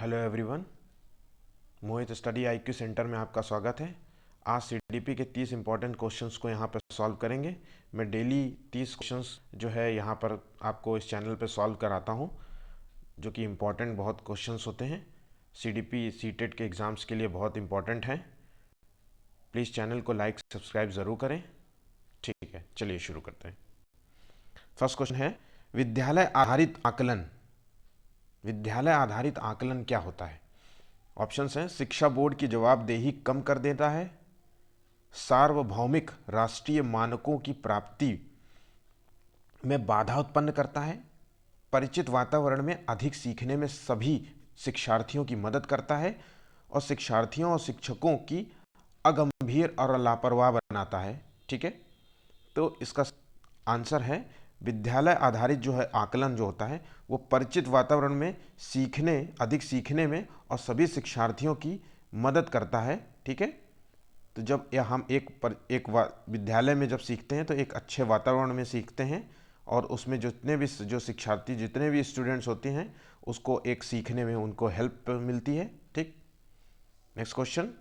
Hello everyone, मोहित study IQ centre में आपका स्वागत है। आज सीडीपी के 30 इंपॉर्टेंट क्वेश्चंस को यहाँ पर सॉल्व करेंगे। मैं डेली 30 क्वेश्चंस जो है यहाँ पर आपको इस चैनल पर सॉल्व कराता हूँ, जो कि इम्पॉर्टेंट बहुत क्वेश्चंस होते हैं। सीडीपी सीटेट के एग्ज़ाम्स के लिए बहुत इंपॉर्टेंट हैं। प्लीज़ चैनल को लाइक सब्सक्राइब ज़रूर करें। ठीक है, चलिए शुरू करते हैं। फर्स्ट क्वेश्चन है, विद्यालय आधारित आकलन। विद्यालय आधारित आकलन क्या होता है? ऑप्शंस हैं, शिक्षा बोर्ड की जवाबदेही कम कर देता है, सार्वभौमिक राष्ट्रीय मानकों की प्राप्ति में बाधा उत्पन्न करता है, परिचित वातावरण में अधिक सीखने में सभी शिक्षार्थियों की मदद करता है, और शिक्षार्थियों और शिक्षकों की अगंभीर और लापरवाह बनाता है। ठीक है, तो इसका आंसर है विद्यालय आधारित जो है आकलन जो होता है वो परिचित वातावरण में अधिक सीखने में और सभी शिक्षार्थियों की मदद करता है। ठीक है, तो जब हम विद्यालय में जब सीखते हैं तो एक अच्छे वातावरण में सीखते हैं, और उसमें जितने भी जो शिक्षार्थी जितने भी स्टूडेंट्स होते हैं उसको एक सीखने में उनको हेल्प मिलती है। ठीक, नेक्स्ट क्वेश्चन,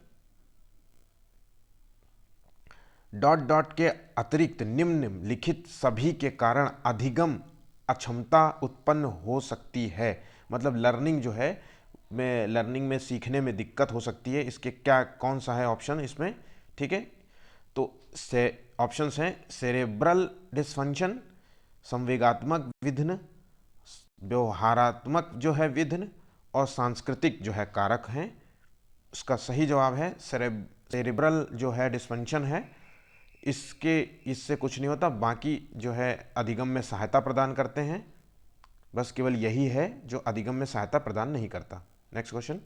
डॉट डॉट के अतिरिक्त निम्नलिखित सभी के कारण अधिगम अक्षमता उत्पन्न हो सकती है। मतलब लर्निंग में सीखने में दिक्कत हो सकती है। इसके क्या कौन सा है ऑप्शन इसमें? ठीक है, तो ऑप्शंस हैं, सेरेब्रल डिस्फंक्शन, संवेगात्मक विघ्न, व्यवहारात्मक जो है विघ्न, और सांस्कृतिक जो है कारक हैं। उसका सही जवाब है सेरेब्रल जो है डिस्फंक्शन है। इससे कुछ नहीं होता, बाकी जो है अधिगम में सहायता प्रदान करते हैं। बस केवल यही है जो अधिगम में सहायता प्रदान नहीं करता। नेक्स्ट क्वेश्चन,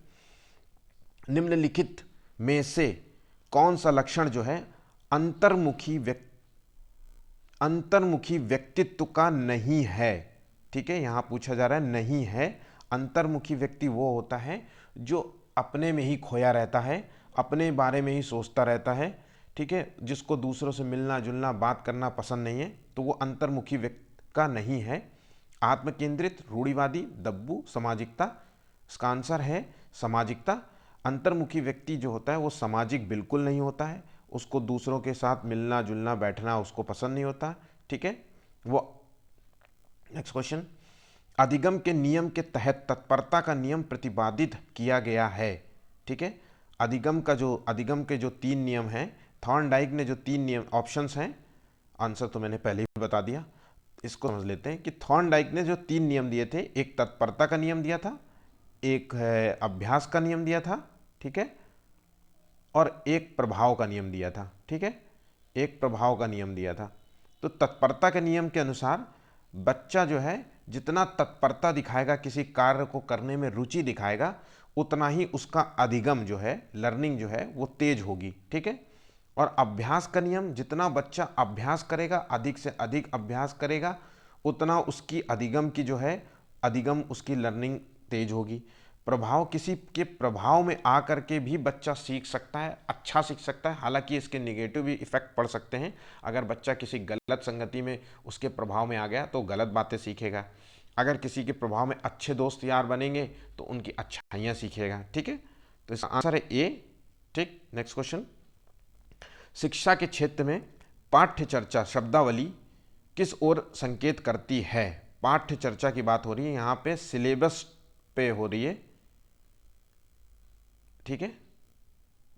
निम्नलिखित में से कौन सा लक्षण जो है अंतर्मुखी व्यक्तित्व का नहीं है? ठीक है, यहां पूछा जा रहा है नहीं है। अंतर्मुखी व्यक्ति वो होता है जो अपने में ही खोया रहता है, अपने बारे में ही सोचता रहता है। ठीक है, जिसको दूसरों से मिलना जुलना बात करना पसंद नहीं है, तो वो अंतर्मुखी व्यक्ति का नहीं है। आत्मकेंद्रित, रूढ़िवादी, दब्बू, सामाजिकता। इसका आंसर है सामाजिकता। अंतर्मुखी व्यक्ति जो होता है वो सामाजिक बिल्कुल नहीं होता है, उसको दूसरों के साथ मिलना जुलना बैठना उसको पसंद नहीं होता। ठीक है, वो नेक्स्ट क्वेश्चन, अधिगम के नियम के तहत तत्परता का नियम प्रतिपादित किया गया है। ठीक है, अधिगम के जो 3 नियम हैं, थॉर्नडाइक ने जो 3 नियम, ऑप्शंस हैं, आंसर तो मैंने पहले ही बता दिया। इसको समझ लेते हैं कि थॉर्नडाइक ने जो 3 नियम दिए थे, एक तत्परता का नियम दिया था, एक है अभ्यास का नियम दिया था, ठीक है, और एक प्रभाव का नियम दिया था। ठीक है, एक प्रभाव का नियम दिया था। तो तत्परता के नियम के अनुसार बच्चा जो है जितना तत्परता दिखाएगा, किसी कार्य को करने में रुचि दिखाएगा, उतना ही उसका अधिगम जो है, लर्निंग जो है वो तेज होगी। ठीक है, और अभ्यास का नियम, जितना बच्चा अभ्यास करेगा, अधिक से अधिक अभ्यास करेगा, उतना उसकी अधिगम उसकी लर्निंग तेज होगी। प्रभाव, किसी के प्रभाव में आकर के भी बच्चा सीख सकता है, अच्छा सीख सकता है। हालांकि इसके नेगेटिव भी इफेक्ट पड़ सकते हैं। अगर बच्चा किसी गलत संगति में उसके प्रभाव में आ गया तो गलत बातें सीखेगा। अगर किसी के प्रभाव में अच्छे दोस्त यार बनेंगे तो उनकी अच्छाइयाँ सीखेगा। ठीक है, तो इसका आंसर है ए। ठीक, नेक्स्ट क्वेश्चन, शिक्षा के क्षेत्र में पाठ्य चर्चा शब्दावली किस ओर संकेत करती है? पाठ्य चर्चा की बात हो रही है, यहाँ पे सिलेबस पे हो रही है। ठीक है,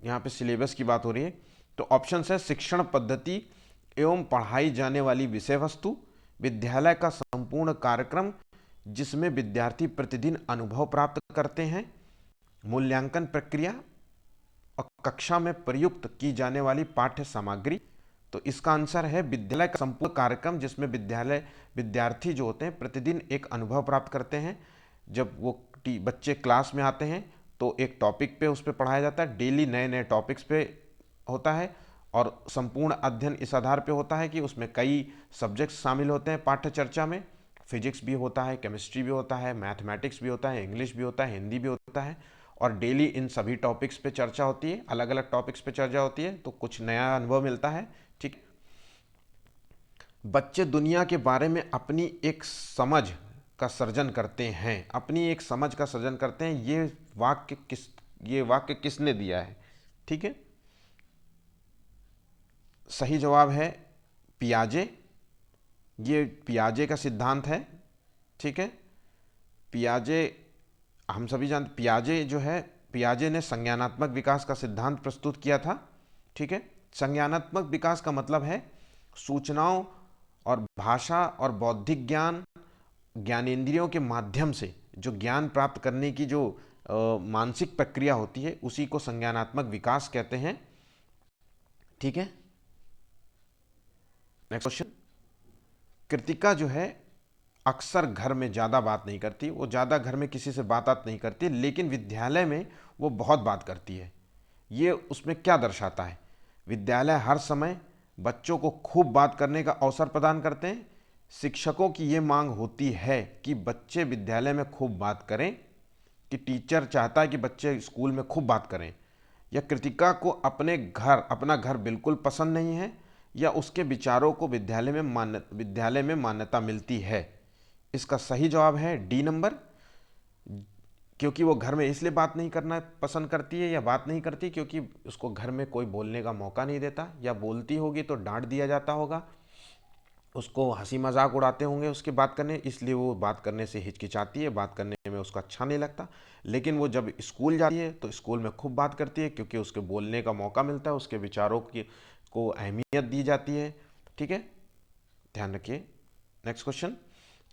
यहाँ पे सिलेबस की बात हो रही है। तो ऑप्शन है, शिक्षण पद्धति एवं पढ़ाई जाने वाली विषय वस्तु, विद्यालय का संपूर्ण कार्यक्रम जिसमें विद्यार्थी प्रतिदिन अनुभव प्राप्त करते हैं, मूल्यांकन प्रक्रिया, और कक्षा में प्रयुक्त की जाने वाली पाठ्य सामग्री। तो इसका आंसर है विद्यालय का संपूर्ण कार्यक्रम जिसमें विद्यार्थी जो होते हैं प्रतिदिन एक अनुभव प्राप्त करते हैं। जब वो बच्चे क्लास में आते हैं तो एक टॉपिक पे उस पर पढ़ाया जाता है, डेली नए नए टॉपिक्स पे होता है, और संपूर्ण अध्ययन इस आधार पे होता है कि उसमें कई सब्जेक्ट्स शामिल होते हैं। पाठ्य चर्चा में फिजिक्स भी होता है, केमिस्ट्री भी होता है, मैथमेटिक्स भी होता है, इंग्लिश भी होता है, हिंदी भी होता है, और डेली इन सभी टॉपिक्स पे चर्चा होती है, अलग अलग टॉपिक्स पे चर्चा होती है, तो कुछ नया अनुभव मिलता है। ठीक, बच्चे दुनिया के बारे में अपनी एक समझ का सर्जन करते हैं, अपनी एक समझ का सर्जन करते हैं। ये वाक्य किसने दिया है? ठीक है, सही जवाब है पियाजे। ये पियाजे का सिद्धांत है। ठीक है, पियाजे, हम सभी जानते, पियाजे जो है, पियाजे ने संज्ञानात्मक विकास का सिद्धांत प्रस्तुत किया था। ठीक है, संज्ञानात्मक विकास का मतलब है सूचनाओं और भाषा और बौद्धिक ज्ञान, ज्ञानेंद्रियों के माध्यम से जो ज्ञान प्राप्त करने की जो मानसिक प्रक्रिया होती है, उसी को संज्ञानात्मक विकास कहते हैं। ठीक है, नेक्स्ट क्वेश्चन। कृतिका जो है अक्सर घर में ज़्यादा बात नहीं करती, वो ज़्यादा घर में किसी से बात नहीं करती, लेकिन विद्यालय में वो बहुत बात करती है। ये उसमें क्या दर्शाता है? विद्यालय हर समय बच्चों को खूब बात करने का अवसर प्रदान करते हैं। शिक्षकों की ये मांग होती है कि बच्चे विद्यालय में खूब बात करें, कि टीचर चाहता है कि बच्चे स्कूल में खूब बात करें। या कृतिका को अपना घर बिल्कुल पसंद नहीं है, या उसके विचारों को विद्यालय में मान्यता मिलती है। इसका सही जवाब है डी नंबर, क्योंकि वो घर में इसलिए बात नहीं करना पसंद करती है या बात नहीं करती क्योंकि उसको घर में कोई बोलने का मौका नहीं देता, या बोलती होगी तो डांट दिया जाता होगा, उसको हंसी मजाक उड़ाते होंगे उसके बात करने, इसलिए वो बात करने से हिचकिचाती है, बात करने में उसको अच्छा नहीं लगता। लेकिन वो जब स्कूल जाती है तो स्कूल में खूब बात करती है, क्योंकि उसके बोलने का मौका मिलता है, उसके विचारों की को अहमियत दी जाती है। ठीक है, ध्यान रखिए। Next question.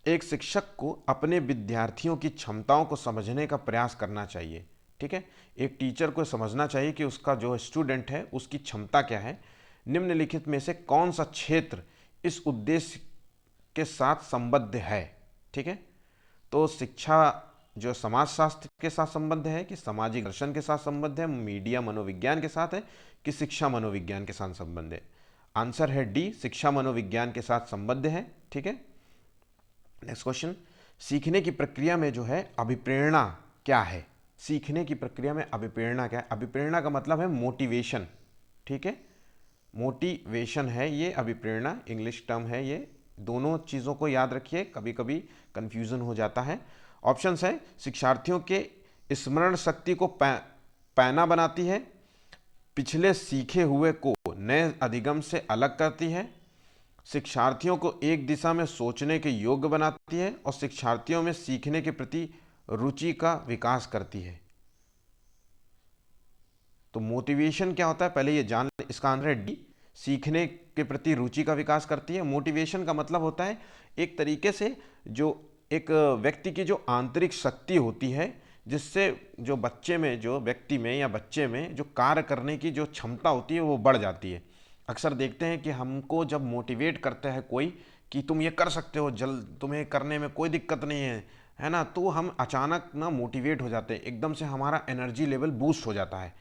एक शिक्षक को अपने विद्यार्थियों की क्षमताओं को समझने का प्रयास करना चाहिए। ठीक है, एक टीचर को समझना चाहिए कि उसका जो स्टूडेंट है उसकी क्षमता क्या है। निम्नलिखित में से कौन सा क्षेत्र इस उद्देश्य के साथ संबद्ध है? ठीक है, तो शिक्षा जो समाजशास्त्र के साथ संबद्ध है, कि सामाजिक दर्शन के साथ संबद्ध है, मीडिया मनोविज्ञान के साथ है, कि शिक्षा मनोविज्ञान के साथ संबंध है? आंसर है डी, शिक्षा मनोविज्ञान के साथ संबद्ध है। ठीक है, नेक्स्ट क्वेश्चन। सीखने की प्रक्रिया में जो है अभिप्रेरणा क्या है? सीखने की प्रक्रिया में अभिप्रेरणा क्या है? अभिप्रेरणा का मतलब है मोटिवेशन। ठीक है, मोटिवेशन है ये, अभिप्रेरणा इंग्लिश टर्म है ये। दोनों चीज़ों को याद रखिए, कभी कभी कंफ्यूजन हो जाता है। ऑप्शंस है, शिक्षार्थियों के स्मरण शक्ति को पैना बनाती है, पिछले सीखे हुए को नए अधिगम से अलग करती है, शिक्षार्थियों को एक दिशा में सोचने के योग्य बनाती है, और शिक्षार्थियों में सीखने के प्रति रुचि का विकास करती है। तो मोटिवेशन क्या होता है पहले ये जान लें। इसका आंसर है डी, सीखने के प्रति रुचि का विकास करती है। मोटिवेशन का मतलब होता है एक तरीके से जो एक व्यक्ति की जो आंतरिक शक्ति होती है, जिससे जो बच्चे में, जो व्यक्ति में या बच्चे में जो कार्य करने की जो क्षमता होती है वो बढ़ जाती है। अक्सर देखते हैं कि हमको जब मोटिवेट करते हैं कोई कि तुम ये कर सकते हो, जल्द तुम्हें करने में कोई दिक्कत नहीं है ना, तो हम अचानक ना मोटिवेट हो जाते हैं, एकदम से हमारा एनर्जी लेवल बूस्ट हो जाता है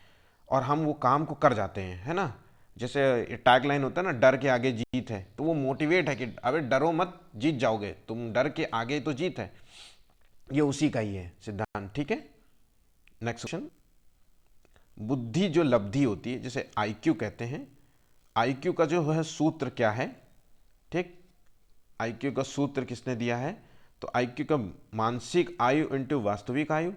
और हम वो काम को कर जाते हैं, है ना। जैसे टैग लाइन होता है ना, डर के आगे जीत है, तो वो मोटिवेट है कि अबे डरो मत, जीत जाओगे तुम, डर के आगे तो जीत है। ये उसी का ही है सिद्धांत। ठीक है, नेक्स्ट क्वेश्चन। बुद्धि जो लब्धि होती है जिसे आईक्यू कहते हैं, आईक्यू का जो है सूत्र क्या है? ठीक, आईक्यू का सूत्र किसने दिया है? तो आईक्यू का मानसिक आयु इंटू वास्तविक आयु,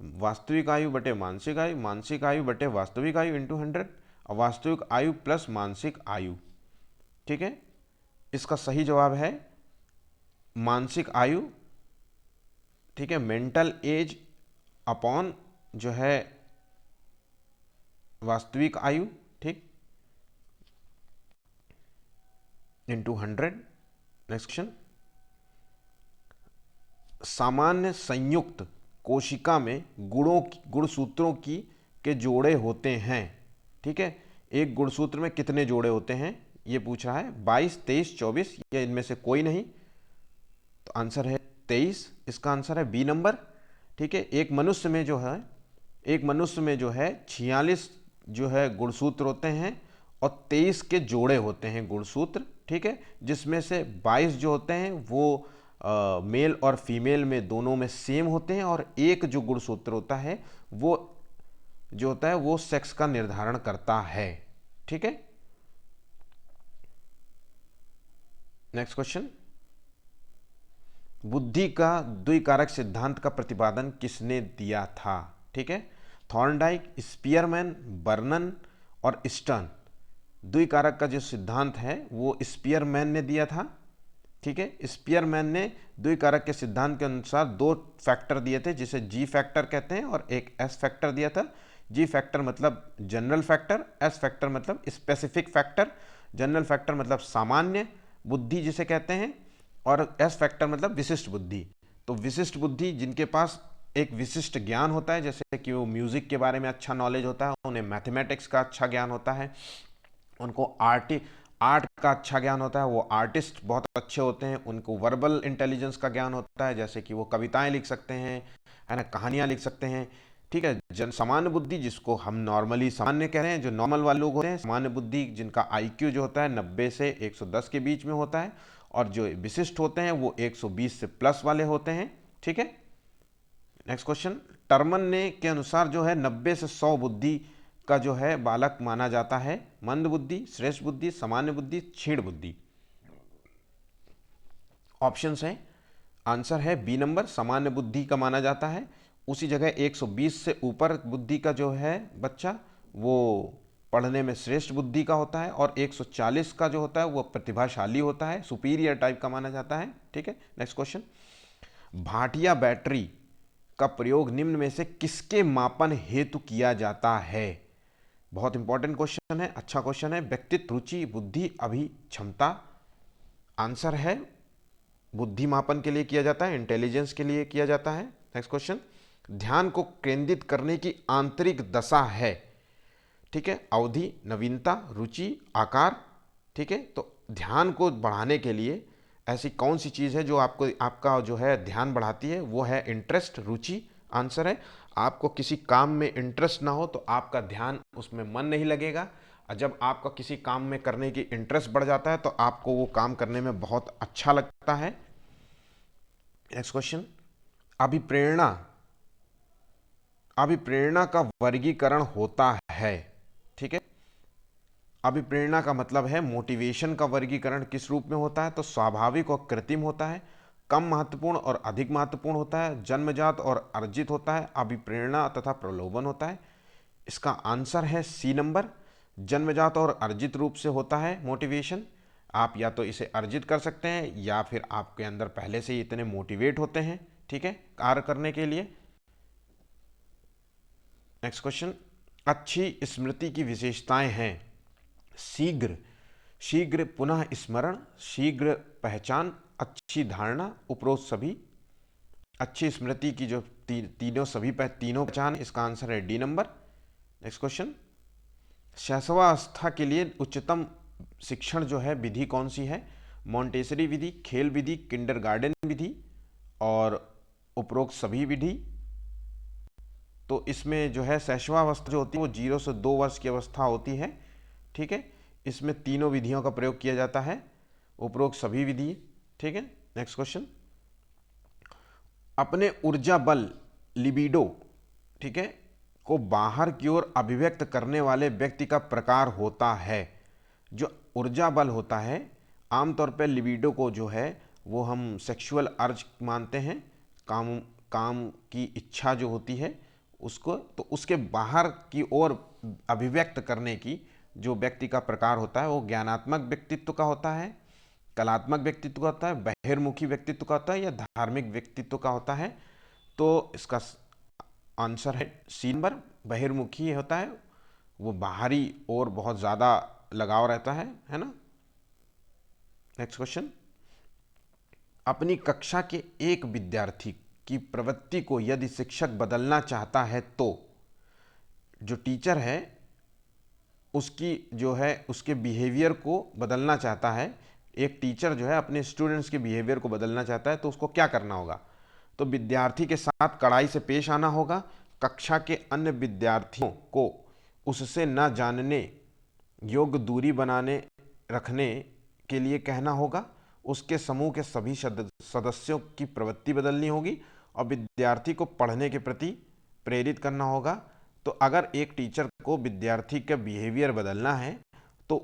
वास्तविक आयु बटे मानसिक आयु, मानसिक आयु बटे वास्तविक आयु इंटू 100, और वास्तविक आयु प्लस मानसिक आयु। ठीक है, इसका सही जवाब है मानसिक आयु। ठीक है, मेंटल एज अपॉन जो है वास्तविक आयु, ठीक, इंटू 100। Next question. सामान्य संयुक्त कोशिका में गुणसूत्रों की के जोड़े होते हैं। ठीक है, एक गुणसूत्र में कितने जोड़े होते हैं ये पूछ रहा है, 22, 23, 24 या इनमें से कोई नहीं? तो आंसर है 23, इसका आंसर है बी नंबर। ठीक है, एक मनुष्य में जो है 46 जो है गुणसूत्र होते हैं और 23 के जोड़े होते हैं गुणसूत्र। ठीक है, जिसमें से 22 जो होते हैं वो मेल और फीमेल में दोनों में सेम होते हैं, और एक जो गुणसूत्र होता है वो जो होता है वो सेक्स का निर्धारण करता है। ठीक है, नेक्स्ट क्वेश्चन। बुद्धि का द्विकारक सिद्धांत का प्रतिपादन किसने दिया था? ठीक है, थॉर्नडाइक, स्पीयरमैन, बर्नन और स्टर्न। द्विकारक का जो सिद्धांत है वो स्पीयरमैन ने दिया था। ठीक है, स्पीयरमैन ने द्विकारक के सिद्धांत के अनुसार दो फैक्टर दिए थे जिसे जी फैक्टर कहते हैं और एक एस फैक्टर दिया था। जी फैक्टर मतलब जनरल फैक्टर, एस फैक्टर मतलब स्पेसिफिक फैक्टर। जनरल फैक्टर मतलब सामान्य बुद्धि जिसे कहते हैं, और एस फैक्टर मतलब विशिष्ट बुद्धि। तो विशिष्ट बुद्धि जिनके पास एक विशिष्ट ज्ञान होता है, जैसे कि वो म्यूजिक के बारे में अच्छा नॉलेज होता है, उन्हें मैथमेटिक्स का अच्छा ज्ञान होता है, उनको आर्ट का अच्छा ज्ञान होता है, वो आर्टिस्ट बहुत अच्छे होते हैं, उनको वर्बल इंटेलिजेंस का ज्ञान होता है, जैसे कि वो कविताएं लिख सकते हैं, है ना, कहानियां लिख सकते हैं। ठीक है, जन सामान्य बुद्धि जिसको हम नॉर्मली सामान्य कह रहे हैं, जो नॉर्मल वाले लोग होते हैं, सामान्य बुद्धि जिनका आईक्यू जो होता है 90 से 110 के बीच में होता है, और जो विशिष्ट होते हैं वो 120 से प्लस वाले होते हैं। ठीक है, नेक्स्ट क्वेश्चन। टर्मन ने के अनुसार जो है 90 से 100 बुद्धि का जो है बालक माना जाता है। मंद बुद्धि, श्रेष्ठ बुद्धि, सामान्य बुद्धि, क्षीण बुद्धि। ऑप्शंस हैं, आंसर है बी नंबर, सामान्य बुद्धि का माना जाता है। उसी जगह 120 से ऊपर बुद्धि का जो है बच्चा वो पढ़ने में श्रेष्ठ बुद्धि का होता है, और 140 का जो होता है वो प्रतिभाशाली होता है, सुपीरियर टाइप का माना जाता है। ठीक है, नेक्स्ट क्वेश्चन। भाटिया बैटरी का प्रयोग निम्न में से किसके मापन हेतु किया जाता है? बहुत इंपॉर्टेंट क्वेश्चन है, अच्छा क्वेश्चन है। व्यक्तित्व, रुचि, बुद्धि, अभी क्षमता। आंसर है बुद्धि मापन के लिए किया जाता है, इंटेलिजेंस के लिए किया जाता है। Next question. ध्यान को केंद्रित करने की आंतरिक दशा है। ठीक है, अवधि, नवीनता, रुचि, आकार। ठीक है, तो ध्यान को बढ़ाने के लिए ऐसी कौन सी चीज़ है जो आपको आपका जो है ध्यान बढ़ाती है? वो है इंटरेस्ट, रुचि। आंसर है, आपको किसी काम में इंटरेस्ट ना हो तो आपका ध्यान उसमें मन नहीं लगेगा, और जब आपका किसी काम में करने की इंटरेस्ट बढ़ जाता है तो आपको वो काम करने में बहुत अच्छा लगता है। Next question. अभिप्रेरणा अभिप्रेरणा का वर्गीकरण होता है। ठीक है, अभिप्रेरणा का मतलब है मोटिवेशन का वर्गीकरण किस रूप में होता है? तो स्वाभाविक और कृत्रिम होता है, कम महत्वपूर्ण और अधिक महत्वपूर्ण होता है, जन्मजात और अर्जित होता है, अभिप्रेरणा तथा प्रलोभन होता है। इसका आंसर है सी नंबर, जन्मजात और अर्जित रूप से होता है मोटिवेशन। आप या तो इसे अर्जित कर सकते हैं या फिर आपके अंदर पहले से ही इतने मोटिवेट होते हैं, ठीक है, कार्य करने के लिए। Next question. अच्छी स्मृति की विशेषताएं हैं। शीघ्र शीघ्र पुनः स्मरण, शीघ्र पहचान, अच्छी धारणा, उपरोक्त सभी। अच्छी स्मृति की जो तीनों पहचान, इसका आंसर है डी नंबर। Next question. शैशवावस्था के लिए उच्चतम शिक्षण जो है विधि कौन सी है? मॉन्टेसरी विधि, खेल विधि, किंडरगार्टन विधि और उपरोक्त सभी विधि। तो इसमें जो है शैशवावस्था जो होती है वो 0 से 2 वर्ष की अवस्था होती है। ठीक है, इसमें तीनों विधियों का प्रयोग किया जाता है, उपरोक्त सभी विधि। ठीक है, नेक्स्ट क्वेश्चन। अपने ऊर्जा बल, लिबिडो, ठीक है, को बाहर की ओर अभिव्यक्त करने वाले व्यक्ति का प्रकार होता है। जो ऊर्जा बल होता है, आमतौर पर लिबिडो को जो है वो हम सेक्सुअल अर्ज मानते हैं, काम काम की इच्छा जो होती है उसको, तो उसके बाहर की ओर अभिव्यक्त करने की जो व्यक्ति का प्रकार होता है वो ज्ञानात्मक व्यक्तित्व का होता है, कलात्मक व्यक्तित्व का होता है, बहिर्मुखी व्यक्तित्व का होता है, या धार्मिक व्यक्तित्व का होता है। तो इसका आंसर है सी नंबर, बहिर्मुखी होता है, वो बाहरी और बहुत ज़्यादा लगाव रहता है ना। Next question. अपनी कक्षा के एक विद्यार्थी की प्रवृत्ति को यदि शिक्षक बदलना चाहता है तो जो टीचर है उसकी जो है उसके बिहेवियर को बदलना चाहता है, एक टीचर जो है अपने स्टूडेंट्स के बिहेवियर को बदलना चाहता है तो उसको क्या करना होगा? तो विद्यार्थी के साथ कड़ाई से पेश आना होगा, कक्षा के अन्य विद्यार्थियों को उससे न जानने योग्य दूरी बनाने रखने के लिए कहना होगा, उसके समूह के सभी सदस्यों की प्रवृत्ति बदलनी होगी और विद्यार्थी को पढ़ने के प्रति प्रेरित करना होगा। तो अगर एक टीचर को विद्यार्थी का बिहेवियर बदलना है तो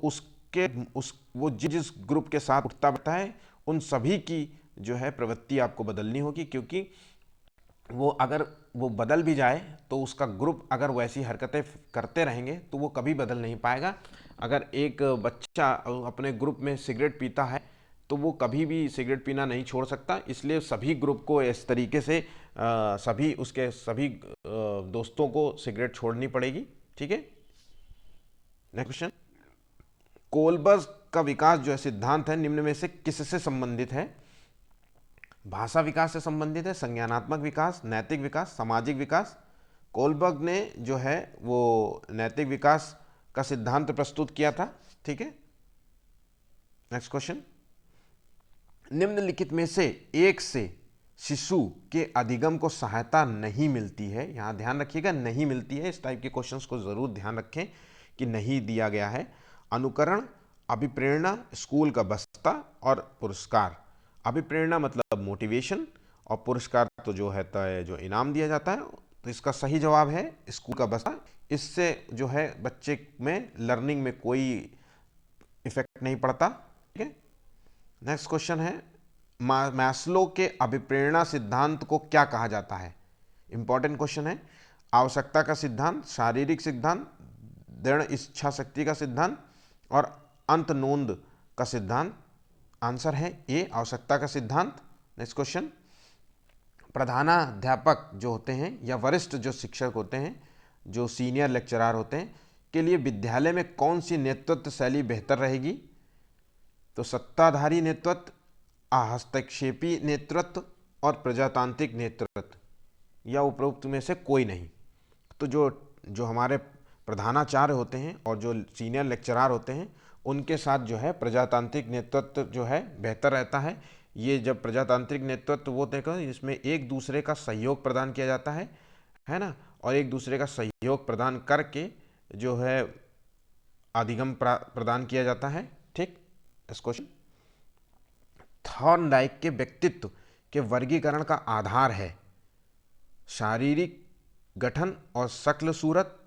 वो जिस ग्रुप के साथ उठता बैठता है उन सभी की जो है प्रवृत्ति आपको बदलनी होगी, क्योंकि वो अगर वो बदल भी जाए तो उसका ग्रुप अगर वैसी हरकतें करते रहेंगे तो वो कभी बदल नहीं पाएगा। अगर एक बच्चा अपने ग्रुप में सिगरेट पीता है तो वो कभी भी सिगरेट पीना नहीं छोड़ सकता, इसलिए सभी ग्रुप को इस तरीके से सभी उसके सभी दोस्तों को सिगरेट छोड़नी पड़ेगी। ठीक है, नेक्स्ट क्वेश्चन। कोलबर्ग का विकास जो है सिद्धांत है निम्न में से किससे संबंधित है? भाषा विकास से संबंधित है, संज्ञानात्मक विकास, नैतिक विकास, सामाजिक विकास। कोलबर्ग ने जो है वो नैतिक विकास का सिद्धांत प्रस्तुत किया था। ठीक है, नेक्स्ट क्वेश्चन। निम्नलिखित में से एक से शिशु के अधिगम को सहायता नहीं मिलती है, यहां ध्यान रखिएगा नहीं मिलती है, इस टाइप के क्वेश्चंस को जरूर ध्यान रखें कि नहीं दिया गया है। अनुकरण, अभिप्रेरणा, स्कूल का बस्ता और पुरस्कार। अभिप्रेरणा मतलब मोटिवेशन और पुरस्कार तो जो है जो इनाम दिया जाता है, तो इसका सही जवाब है स्कूल का बस्ता। इससे जो है बच्चे में लर्निंग में कोई इफेक्ट नहीं पड़ता। ठीक है, नेक्स्ट क्वेश्चन है मैस्लो के अभिप्रेरणा सिद्धांत को क्या कहा जाता है? इंपॉर्टेंट क्वेश्चन है। आवश्यकता का सिद्धांत, शारीरिक सिद्धांत, दृढ़ इच्छा शक्ति का सिद्धांत और अंतनोंद का सिद्धांत। आंसर है ए, आवश्यकता का सिद्धांत। Next question. प्रधानाध्यापक जो होते हैं या वरिष्ठ जो शिक्षक होते हैं, जो सीनियर लेक्चरर होते हैं, के लिए विद्यालय में कौन सी नेतृत्व शैली बेहतर रहेगी? तो सत्ताधारी नेतृत्व, हस्तक्षेपी नेतृत्व और प्रजातांत्रिक नेतृत्व या उपरोक्त में से कोई नहीं। तो जो हमारे प्रधानाचार्य होते हैं और जो सीनियर लेक्चरर होते हैं उनके साथ जो है प्रजातांत्रिक नेतृत्व जो है बेहतर रहता है। ये जब प्रजातांत्रिक नेतृत्व वो देखो इसमें एक दूसरे का सहयोग प्रदान किया जाता है ना, और एक दूसरे का सहयोग प्रदान करके जो है अधिगम प्रदान किया जाता है। ठीक, इस क्वेश्चन। थॉर्नडाइक के व्यक्तित्व के वर्गीकरण का आधार है शारीरिक गठन और शक्ल सूरत,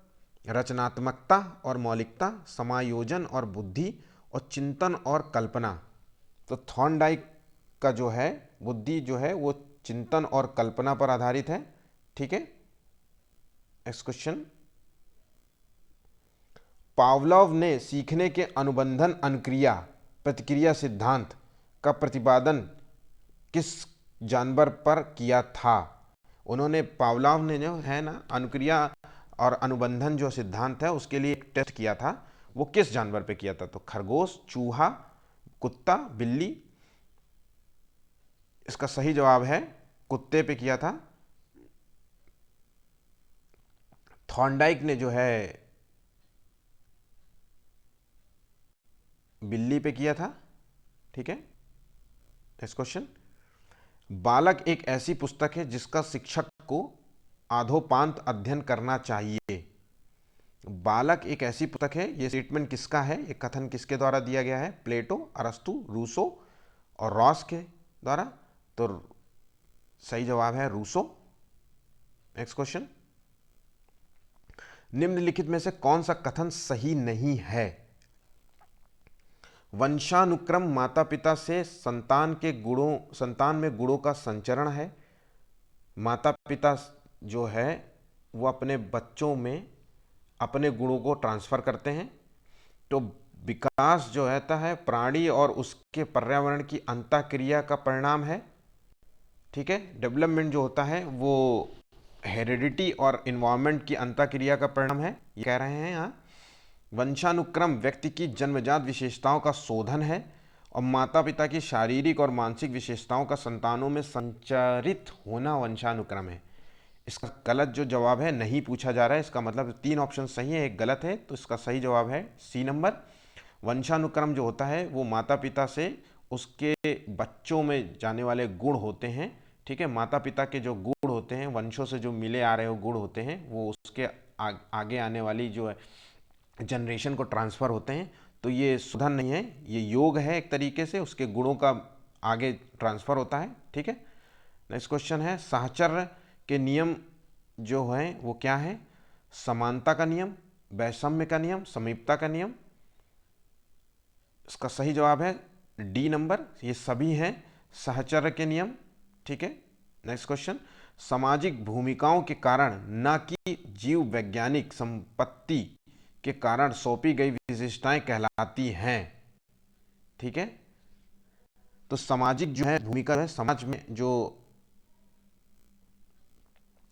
रचनात्मकता और मौलिकता, समायोजन और बुद्धि और चिंतन और कल्पना। तो थॉर्नडाइक का जो है बुद्धि जो है वो चिंतन और कल्पना पर आधारित है। ठीक है, नेक्स्ट क्वेश्चन। पावलोव ने सीखने के अनुबंधन अनुक्रिया प्रतिक्रिया सिद्धांत का प्रतिपादन किस जानवर पर किया था? उन्होंने पावलोव ने जो है ना अनुक्रिया और अनुबंधन जो सिद्धांत है उसके लिए एक टेस्ट किया था, वो किस जानवर पे किया था? तो खरगोश, चूहा, कुत्ता, बिल्ली। इसका सही जवाब है कुत्ते पे किया था। थॉर्नडाइक ने जो है बिल्ली पे किया था। ठीक है, नेक्स्ट क्वेश्चन। बालक एक ऐसी पुस्तक है जिसका शिक्षक को आधोपांत अध्ययन करना चाहिए। बालक एक ऐसी पुस्तक है, ये स्टेटमेंट किसका है, ये कथन किसके द्वारा दिया गया है? प्लेटो, अरस्तु, रूसो और रॉस के द्वारा। तो सही जवाब है रूसो। Next question. निम्नलिखित में से कौन सा कथन सही नहीं है? वंशानुक्रम माता पिता से संतान में गुणों का संचरण है। माता पिता जो है वो अपने बच्चों में अपने गुणों को ट्रांसफर करते हैं। तो विकास जो रहता है प्राणी और उसके पर्यावरण की अंतःक्रिया का परिणाम है। ठीक है, डेवलपमेंट जो होता है वो हेरिडिटी और इन्वायरमेंट की अंतःक्रिया का परिणाम है, ये कह रहे हैं यहाँ। वंशानुक्रम व्यक्ति की जन्मजात विशेषताओं का शोधन है और माता पिता की शारीरिक और मानसिक विशेषताओं का संतानों में संचारित होना वंशानुक्रम है। इसका गलत जो जवाब है नहीं पूछा जा रहा है, इसका मतलब 3 ऑप्शन सही है, एक गलत है, तो इसका सही जवाब है सी नंबर। वंशानुक्रम जो होता है वो माता पिता से उसके बच्चों में जाने वाले गुण होते हैं। ठीक है, माता पिता के जो गुण होते हैं वंशों से जो मिले आ रहे हो गुण होते हैं वो उसके आगे आने वाली जो है जनरेशन को ट्रांसफ़र होते हैं। तो ये शोधन नहीं है, ये योग है एक तरीके से, उसके गुणों का आगे ट्रांसफ़र होता है। ठीक है, नेक्स्ट क्वेश्चन है साहचर्य के नियम जो हैं वो क्या है? समानता का नियम, वैषम्य का नियम, समीपता का नियम। इसका सही जवाब है डी नंबर, ये सभी हैं सहचर्य के नियम। ठीक है, नेक्स्ट क्वेश्चन, सामाजिक भूमिकाओं के कारण न कि जीव वैज्ञानिक संपत्ति के कारण सौंपी गई विशिष्टताएं कहलाती हैं। ठीक है, तो सामाजिक जो है भूमिका है, समाज में जो,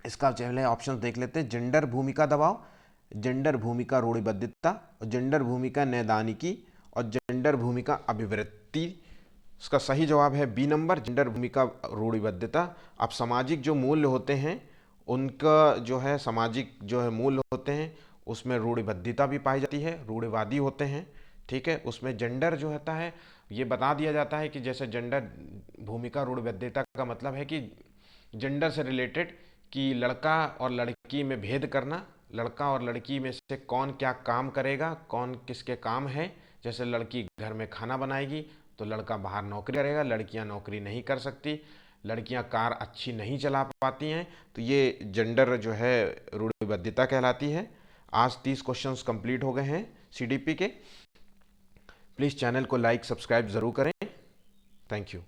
इसका पहले ऑप्शन देख लेते हैं। जेंडर भूमिका दबाव, जेंडर भूमिका रूढ़िबद्धता, और जेंडर भूमिका नैदानिकी, और जेंडर भूमिका अभिवृत्ति। इसका सही जवाब है बी नंबर, जेंडर भूमिका रूढ़िबद्धता। अब सामाजिक जो मूल्य होते हैं उनका जो है, सामाजिक जो है मूल्य होते हैं उसमें रूढ़िबद्धता भी पाई जाती है, रूढ़िवादी होते हैं। ठीक है, उसमें जेंडर जो होता है ये बता दिया जाता है कि जैसे जेंडर भूमिका रूढ़िबद्धता का मतलब है कि जेंडर से रिलेटेड, कि लड़का और लड़की में भेद करना, लड़का और लड़की में से कौन क्या काम करेगा, कौन किसके काम है। जैसे लड़की घर में खाना बनाएगी तो लड़का बाहर नौकरी करेगा, लड़कियां नौकरी नहीं कर सकती, लड़कियां कार अच्छी नहीं चला पाती हैं। तो ये जेंडर जो है रूढ़िबद्धता कहलाती है। आज 30 क्वेश्चंस कंप्लीट हो गए हैं सीडीपी के। प्लीज़ चैनल को लाइक सब्सक्राइब ज़रूर करें। Thank you.